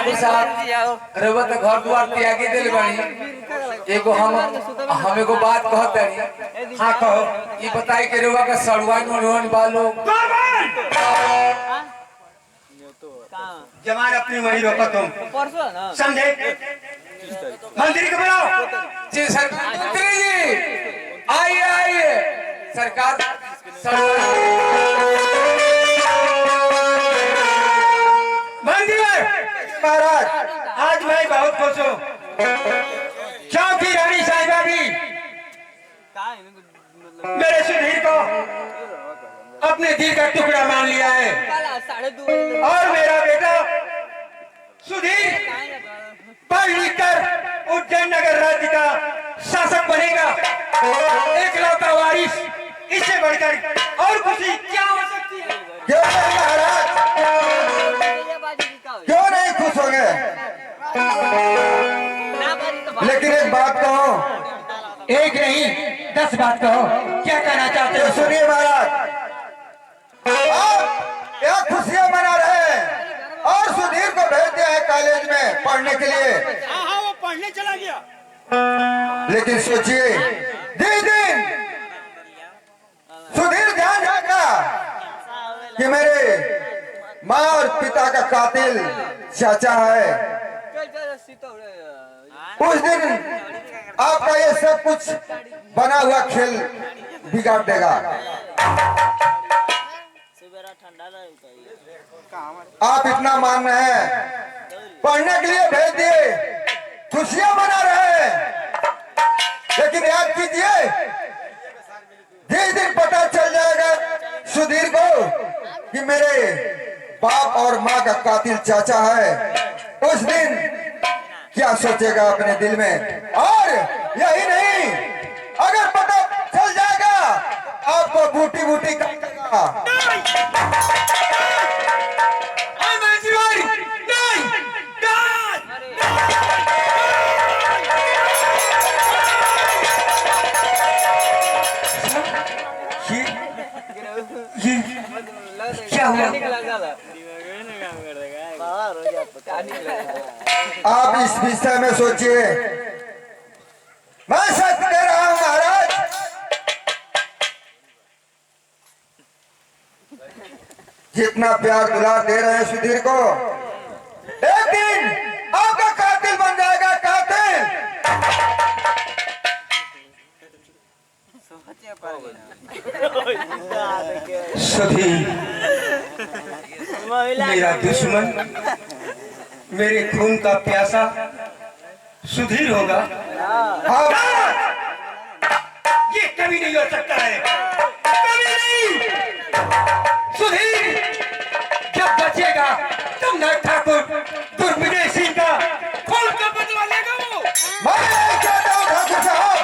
ठाकुर साहब रउआ तो घर द्वार त्यागी दिल बानी एगो हम एगो बात कहत बानी। हां कहो ये बताई कि रउआ का सड़वाई मनोहन बालो जवान अपनी वही रोको तुम परसों ना समझे। मंत्री को बुलाओ। जी सरकार मंत्री जी आइए आइए सरकार महाराज आज मैं बहुत खुश हूँ क्योंकि रानी साहिबा भी मेरे सुधीर को अपने दिल का टुकड़ा मान लिया है और मेरा बेटा सुधीर पढ़ लिख कर उज्जैन नगर राज्य का शासक बनेगा। एकलौता वारिस, इससे बढ़कर और खुशी क्या हो सकती है। क्यों नहीं महाराज, क्यों नहीं खुश हो गए। लेकिन एक बात कहो, एक नहीं 10 बात कहो, क्या कहना चाहते हो। सुनिए महाराज, आप यह खुशियां मना रहे हैं और सुधीर को भेज दिया है कॉलेज में पढ़ने के लिए। हाँ वो पढ़ने चला गया। लेकिन सोचिए जिस दिन सुधीर ध्यान रखा कि मेरे माँ और पिता का कातिल चाचा है, उस दिन आपका ये सब कुछ बना हुआ खेल बिगाड़ देगा। आप इतना मान रहे हैं, पढ़ने के लिए भेज दिए, खुशियां मना रहे हैं, लेकिन याद कीजिए जिस दिन पता चल जाएगा सुधीर को कि मेरे बाप और माँ का कातिल चाचा है, उस दिन क्या सोचेगा अपने दिल में। और यही नहीं, अगर पता चल जाएगा आपको बूटी बूटी काटेगा। क्या हुआ। आप इस विषय में सोचिए, मैं सच कह रहा हूं महाराज। जितना प्यार दुलार दे रहे हैं सुधीर को, एक दिन आपका कातिल बन जाएगा, कातिल। सुधीर मेरा दुश्मन, मेरे खून का प्यासा सुधीर होगा। हाँ, ये कभी नहीं हो सकता है, कभी नहीं। सुधीर जब बचेगा तब न ठाकुर दुर्विजय सिंह का खून का बदला लेगा वो। मैं यही चाहता हूँ ठाकुर साहब,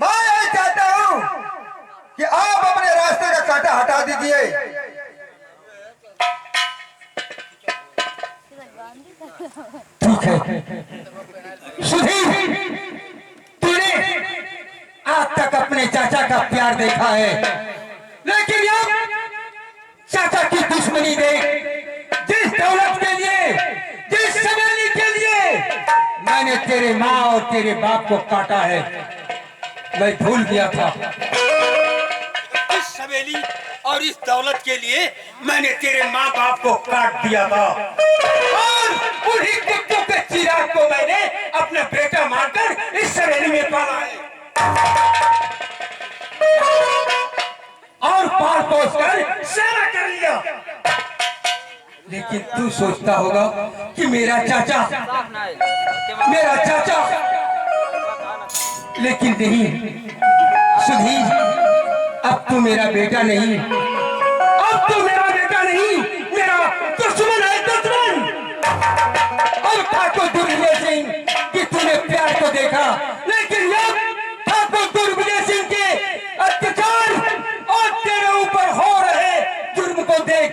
मैं यही चाहता हूँ कि आप अपने रास्ते का कांटा हटा दीजिए। ठीक है सुधीर, तूने आज तक अपने चाचा का प्यार देखा है, लेकिन अब चाचा की दुश्मनी देख। जिस दौलत के लिए, जिस सवेली के लिए मैंने तेरे माँ और तेरे बाप को काटा है, मैं भूल गया था। इस सवेली और इस दौलत के लिए मैंने तेरे माँ बाप को काट दिया था, और उन्हीं कुत्तों के चिराग को मैंने अपना बेटा मानकर इस सवेली में पाला है और पाल पोस कर सेवा कर लिया। लेकिन तू सोचता होगा कि मेरा चाचा, लेकिन नहीं सुधीर, अब तू मेरा बेटा नहीं, अब तू मेरा बेटा नहीं, मेरा दुश्मन है, दुश्मन। और ठाकुर दुर्विजय सिंह कि तूने प्यार को देखा, लेकिन अब ठाकुर दुर्विजय सिंह के अत्याचार और तेरे ऊपर हो रहे जुर्म को देख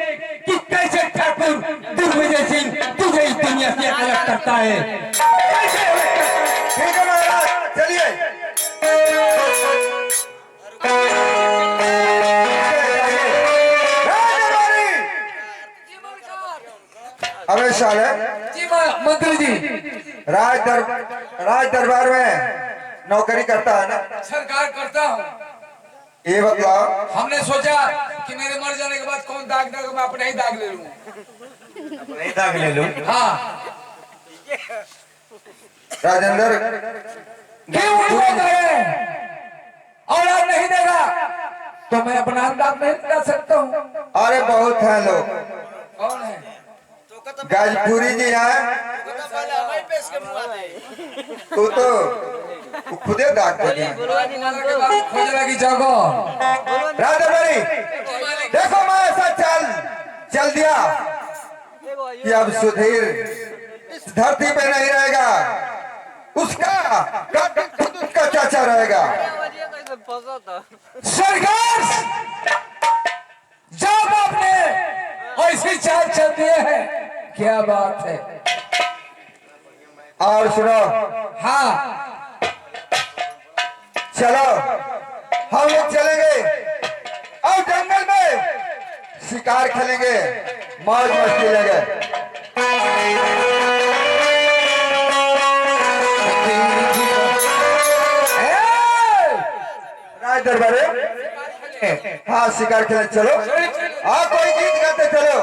कि कैसे ठाकुर दुर्विजय सिंह तुझे इस दुनिया से अलग करता है, कैसे अलग करता है। ठीक है महाराज, चलिए। अबे साले, मंत्री जी। राज दरबार में नौकरी करता है ना? सरकार करता हूँ। ये बतलाओ। हमने सोचा कि मेरे मर जाने के बाद कौन दाग देगा, मैं अपने ही दाग ले लूं। अपने ही दाग ले लूं? हाँ। राजेंद्र क्यों उनको कहे और आप नहीं देगा तो मैं अपना दाग नहीं कर सकता हूँ। अरे बहुत हैं लोग। कौन है? गाजपुरी जी हैं। तू तो खुदे दाग दे। खोज लगी जगह। राजा भाई देखो, मैं ऐसा चल दिया कि अब सुधीर इस धरती पे नहीं रहेगा, उसका चाचा रहेगा। सरकार जब आपने ऐसी चाल चल दिए है, क्या बात है। और सुनो, हाँ चलो हम लोग चलेंगे और जंगल में शिकार खेलेंगे, मौज मस्ती लेंगे। राज दरबारे, हाँ शिकार खेले चलो। हाँ कोई गीत गाते चलो।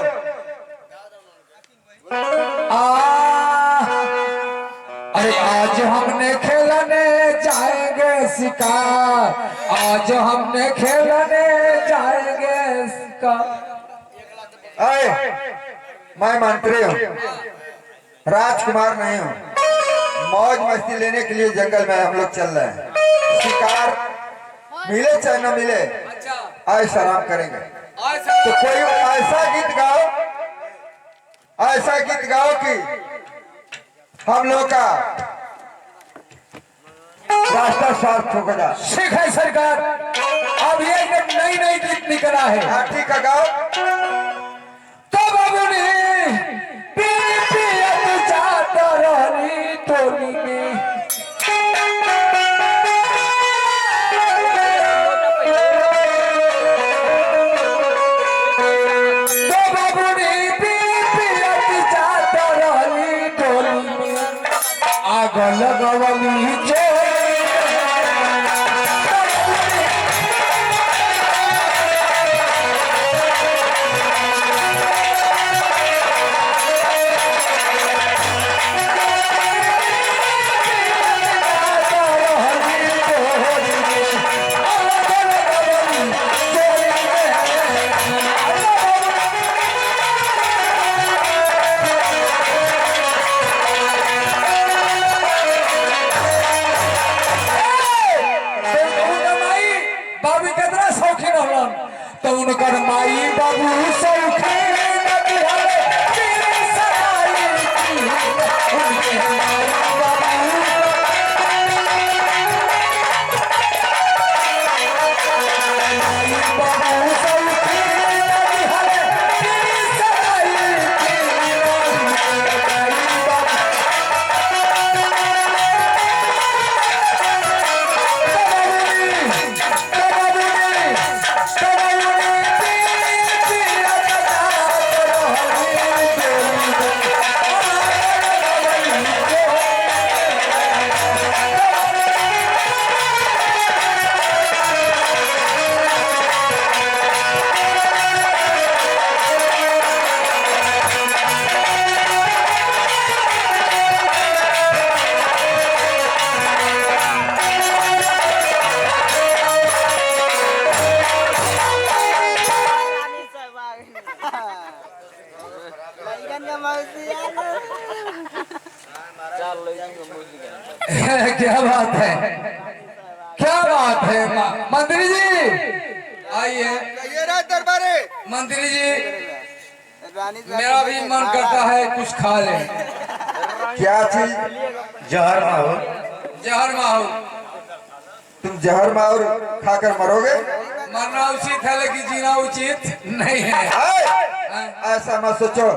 अरे आज हमने खेलने जाएंगे शिकार, आज हमने खेलने जाएंगे शिकार। मैं मंत्री हूँ, राजकुमार नहीं हूँ। मौज मस्ती लेने के लिए जंगल में हम लोग चल रहे हैं। शिकार मिले चाहे न मिले, ऐश आराम करेंगे। तो कोई ऐसा गीत गाओ कि हम लोग का रास्ता साफ हो जाए। ठीक है सरकार, अब ये नई गीत निकला है। हाँ ठीक है, गाओ। तो बाबूनी पियत जाता रहनी टोली में, तो बाबूनी पियत जाता रहनी टोली में, आग लगवली जो तो उनकर माई बाबू सौखीन बिहारे तेरे सराय की, उनके माई बाबू सौखीन बिहारे तेरे सराय क्या बात है, क्या बात है। मंत्री जी आइए। दरबारे मंत्री जी, मेरा भी मन करता है कुछ खा ले। क्या चीज? जहर माहौल। जहर माहौल? तुम जहर माहौल खाकर मरोगे? मरना उचित है लेकिन जीना उचित नहीं है। ऐसा मत सोचो।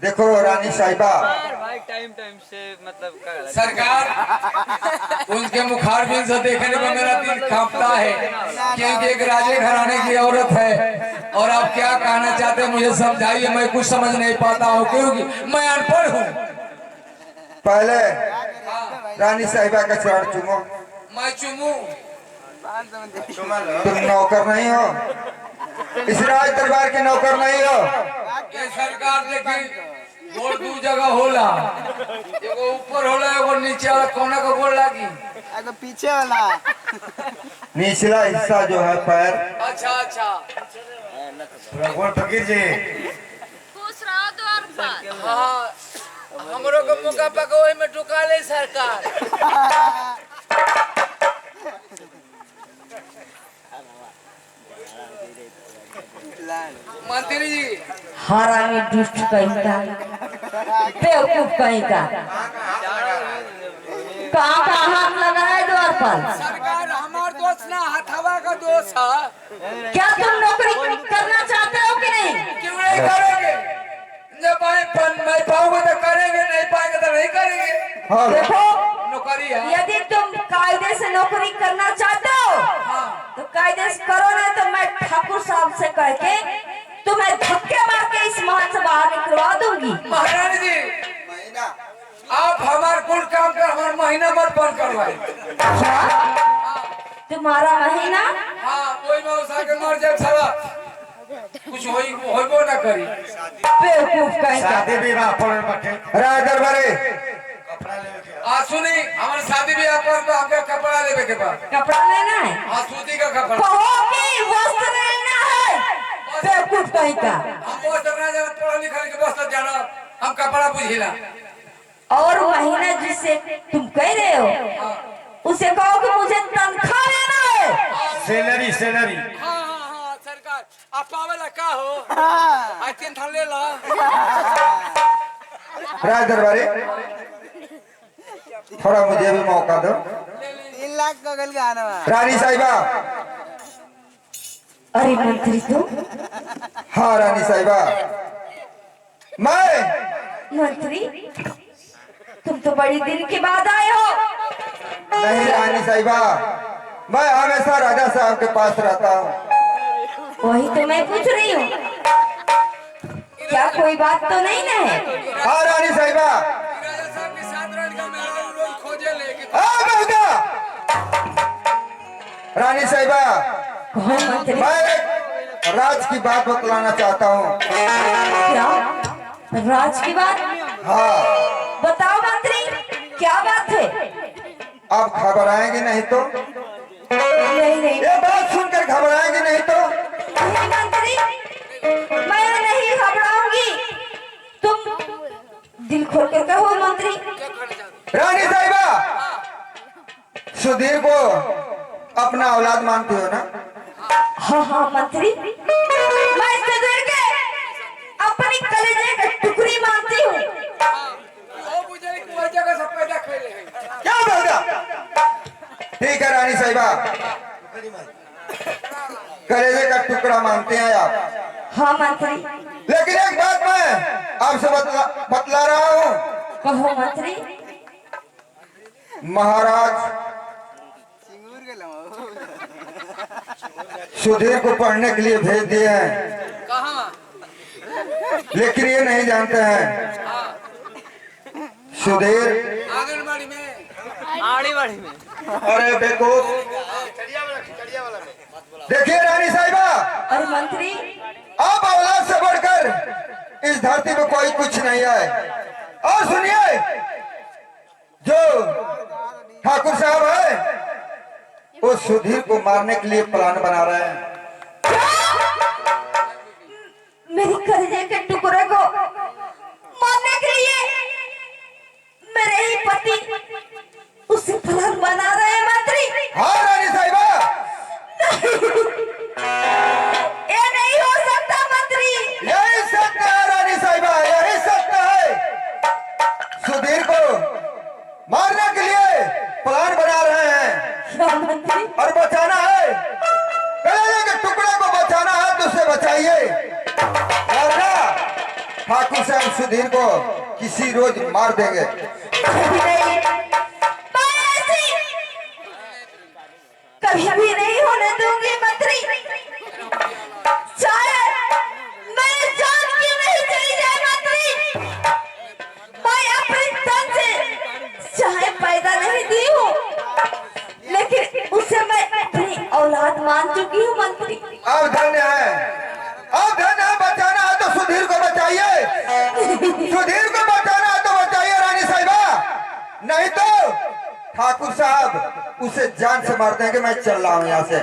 देखो रानी साहिबा, टाइम से मतलब सरकार उनके मुखारबिन से देखने में मेरा दिल कांपता है, क्योंकि एक राजे घराने की औरत है और आप क्या क्या कहना चाहते हैं मुझे समझाइए, मैं कुछ समझ नहीं पाता हूँ क्योंकि मैं अनपढ़ हूँ। पहले रानी साहिबा का चरण चूमो। मैं चूमू? तुम नौकर नहीं हो, इस राज दरबार के नौकर नहीं हो। ये सरकार देखी गोड़ दू जगह होला, एगो ऊपर होला एगो नीचे वाला, कोना का गोड़ लागी? अगर पीछे वाला निचला हिस्सा जो है पैर। अच्छा अच्छा। गोड़ फकीर जी। खुश रहो द्वार पर। हाँ हमरो के मुका पकवे में टुका ले सरकार। मंत्री जी। हरामी दुष्ट कहीं का, बेवकूफ कहीं का, कहाँ हाथ लगा है द्वार पर? सरकार हमार दोस्त ना हथवा का दोस्त है। क्या तुम नौकरी करना चाहते हो कि नहीं? क्यों नहीं करेंगे? जब मैं पाऊंगा तो करेंगे, नहीं पाएंगे तो नहीं करेंगे। हाँ देखो, नौकरी है। यदि तुम कायदे से नौकरी करना चाहते हो तो कायदे से करो, नहीं तो मैं ठाकुर साहब से कह के तुम्हें धक्के मार के इस महल से बाहर निकलवा दूंगी। महारानी जी आप हमार कुल काम कर, हमार महीना मत बंद करवाए। क्या तुम्हारा महीना? हाँ कोई मौसा के मर जाए साला, कुछ होइबो ना करी। बेवकूफ कहीं का। शादी विवाह पर बैठे राज दरबारे। सुनी हमारे शादी ब्याह पर तो आपके कपड़ा लेवे के बाद कपड़ा लेना है? हाँ सूती का कपड़ा। कहोगी वस्त्र लेना है? बेवकूफ कहीं का। हम वस्त्र ना जाना, पढ़ा लिखा के वस्त्र जाना, हम कपड़ा बुझिला। और महीना जिसे तुम कह रहे हो उसे कहो कि मुझे तनख्वाह लेना है। Salary salary. हाँ सरकार आप पावेला का हो? आई तीन थान ले ला। राज दरबारे थोड़ा मुझे भी मौका दो। 3 लाख का गल गाना रानी साहिबा। अरे मंत्री तुम? हाँ रानी साहिबा, मैं मंत्री तुम तो बड़ी दिन के बाद आए हो। नहीं रानी साहिबा, मैं हमेशा राजा साहब के पास रहता हूँ। वही तो मैं पूछ रही हूँ, क्या कोई बात तो नहीं ना है? हाँ रानी साहिबा। राजा साहब के साथ रहने का मेरा रोज खोजे लेके। हाँ बहुदा। रानी साहिबा, कहो मंत्री। मैं एक राज की बात बतलाना चाहता हूँ। क्या राज की बात? हाँ बताओ मंत्री, क्या बात है? आप घबराएंगे नहीं तो? नहीं ये बात सुनकर घबराएंगे नहीं तो? नहीं मंत्री, मैं नहीं घबराऊंगी। तुम दिल खोल कर कहो मंत्री। रानी साहिबा, सुधीर को अपना औलाद मानती हो ना? हाँ मंत्री, मैं सुधीर के अपनी कलेजे का टुकड़ी मानती हूँ। वो बुझे कि वो जगह सब पैदा खेले हैं। क्या बहुदा? ठीक है रानी साहिबा, कलेजे का टुकड़ा मानते हैं आप। हाँ मंत्री। लेकिन एक बात मैं आपसे बतला रहा हूँ। कहो मंत्री। महाराज सुधीर को पढ़ने के लिए भेज दिए हैं, कहाँ? लेकिन ये नहीं जानते हैं सुधीर आंगनबाड़ी में। आड़ी बाड़ी में। अरे बेवकूफ। देखिए रानी साहिबा, अरे मंत्री। आप औलाद से बढ़कर इस धरती में कोई कुछ नहीं है। और सुनिए, जो ठाकुर साहब है वो सुधीर को मारने के लिए प्लान बना रहे हैं। मेरी कलेजे के टुकड़े को मारने के लिए मेरे ही पति उसे प्लान बना रहे हैं मंत्री। हाँ रानी साहिबा। ये नहीं हो सकता मंत्री। यही सत्य है रानी साहिबा, यही सत्य है। सुधीर को मारने के लिए प्लान बना रहे हैं हाँ मंत्री। और बचाना है, कलेजे के टुकड़े को बचाना है तो उसे बचाइए, वरना ठाकुर साहब सुधीर को किसी रोज मार देंगे। कभी नहीं, मैं ऐसी कभी भी नहीं होने दूंगी मंत्री। चाहे नौकरी। अब धन्य है, अब धन्य है। बचाना है तो सुधीर को बचाइए, सुधीर को बचाना है तो बचाइए रानी साहिबा, नहीं तो ठाकुर साहब उसे जान से मारते हैं कि मैं चल रहा हूँ यहाँ से।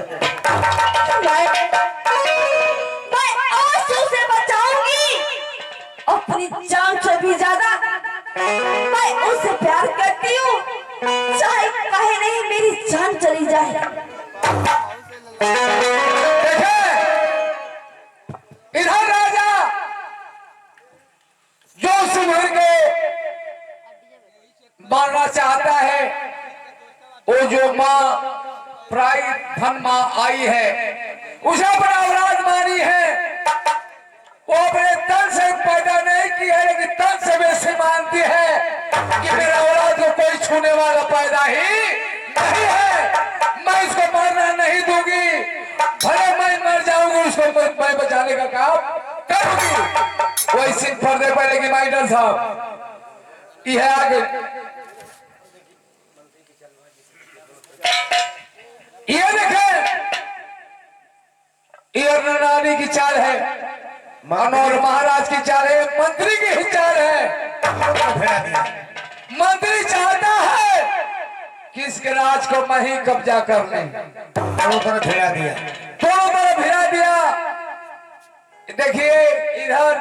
मैं आंसू से बचाऊंगी, अपनी जान से भी ज्यादा मैं उससे प्यार करती हूँ, चाहे कहे नहीं मेरी जान चली जाए। इधर राजा जो सुधीर को मारना चाहता है, वो जो माँ प्राय धन माँ आई है, उसे अपना औलाद मानी है। वो अपने तन से पैदा नहीं की है, लेकिन तन से वैसे मानती है कि मेरा औलाद को कोई छूने वाला पैदा ही नहीं है। मैं इसको मरना नहीं दूंगी, भले मैं मर जाऊंगी, उसको मैं बचाने का काम करूंगी। वही सिंह पर्दे पहले की माइटर साहब यह आगे ये देखें, ये नानी की चाल है, मनोहर महाराज की चाल है, मंत्री की ही चाल है। मंत्री चाहता है कि इसके राज को मैं ही कब्जा कर ले। दोनों तरफ भिड़ा दिया, दोनों तरफ भिड़ा दिया। देखिए इधर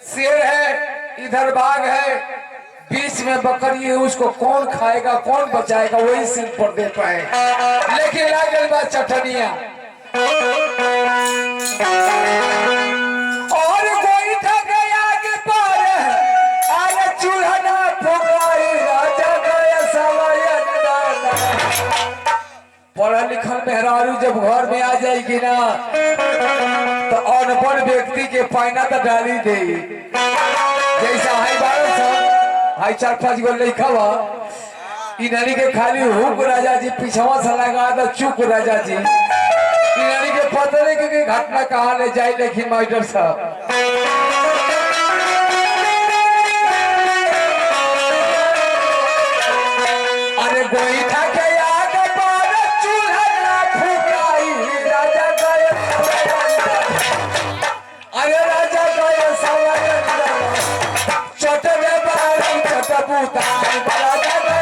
शेर है, इधर बाघ है, बीच में बकरी है, उसको कौन खाएगा कौन बचाएगा वही सिर पर दे पाए। लेकिन लागल बात चटनिया और कोई थक आगे पार आगे चूल्हा ना फुकाई राजा गया सवायन पढ़ा लिखल मेहरारू जब घर में आ जाएगी ना तो अनपढ़ व्यक्ति के पाइना तो डाली दे। जैसा हाई 1200 हाई 4-5 गो लिखा हुआ इनानी के खाली हुक राजा जी पिछवा से लगा तो चुप राजा जी इनानी के पता नहीं कि घटना कहाँ ले जाए। लेकिन मास्टर साहब अरे गोई था के आग पर चूल्हा ना फुकाई राजा गए अरे राजा गए सवाल चटरे बारी चटबूता राजा गए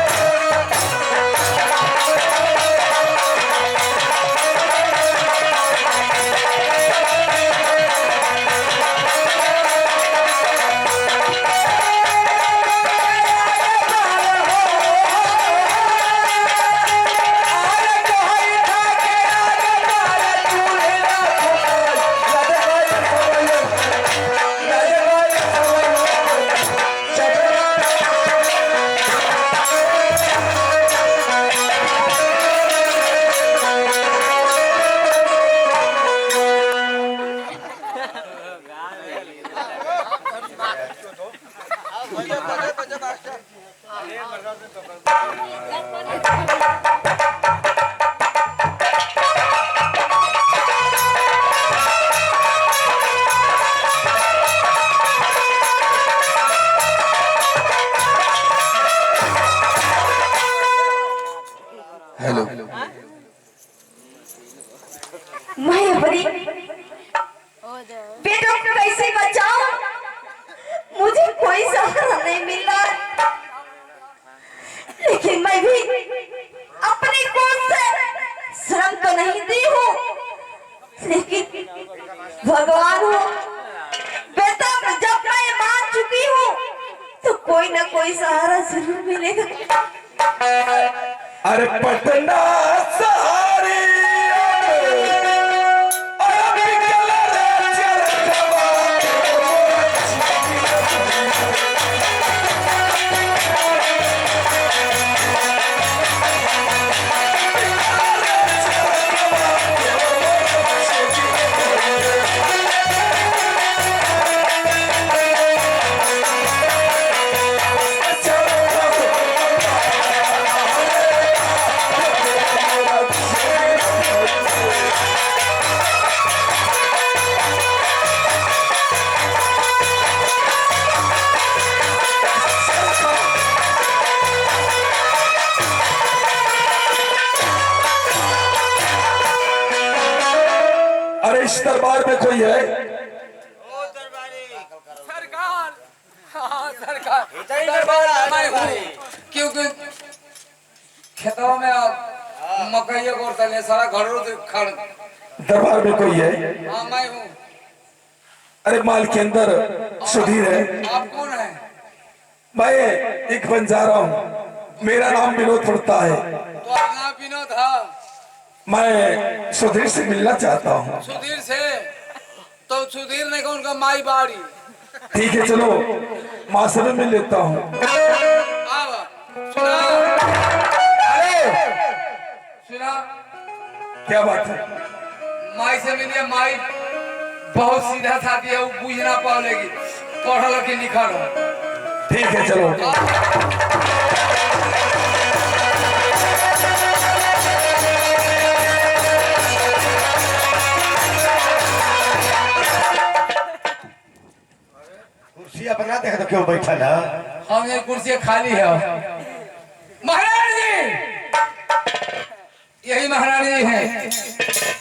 हेलो मैं अपनी बेटों को कैसे बचाऊं, मुझे कोई सहारा नहीं मिल रहा है। लेकिन मैं भी अपनी कोख से शर्म तो नहीं दी हूँ, लेकिन भगवान हो बेटा जब मैं मान चुकी हूँ तो कोई ना कोई सहारा जरूर मिलेगा। अरे पटना सहारे इस दरबार में कोई है? सरकार, हाँ सरकार, दरबार मैं हूँ, क्योंकि खेतों में मकई और तले सारा घरों से खड़। दरबार में कोई है? हाँ मैं हूँ। अरे माल के अंदर सुधीर है। आप कौन है? मैं एक बंजारा हूँ, मेरा नाम विनोद पड़ता है। तो अपना विनोद था। मैं सुधीर से मिलना चाहता हूँ। सुधीर से? तो सुधीर ने कौन का माई बाड़ी? ठीक है चलो, माँ से मैं मिल लेता हूँ। अब सुना, अरे सुना, क्या बात है? माई से मिलिए। माई बहुत सीधा साधी है, वो बुझ ना पाओगी, पढ़ल के लिखल हो। ठीक है चलो। कुर्सियां बनाते हैं तो क्यों बैठा ना? हम ये कुर्सी खाली है। महाराज जी, यही महारानी जी है,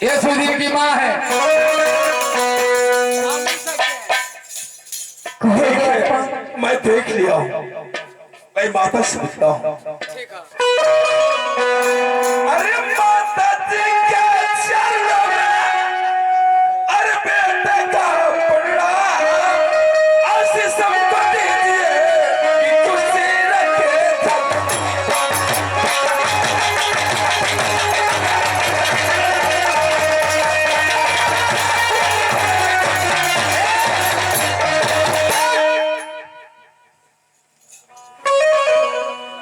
ये सुधीर की माँ है। ठीक है, मैं देख लिया हूँ, मैं माता से मिलता हूँ। ठीक है। अरे माता जी के चरणों में, अरे बेटे का प्रणाम, आशीष सबको दीजिए कि कुर्सी रखे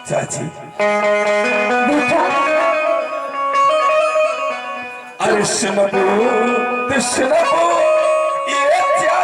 चाची। बेटा अरे सुनबो, ये क्या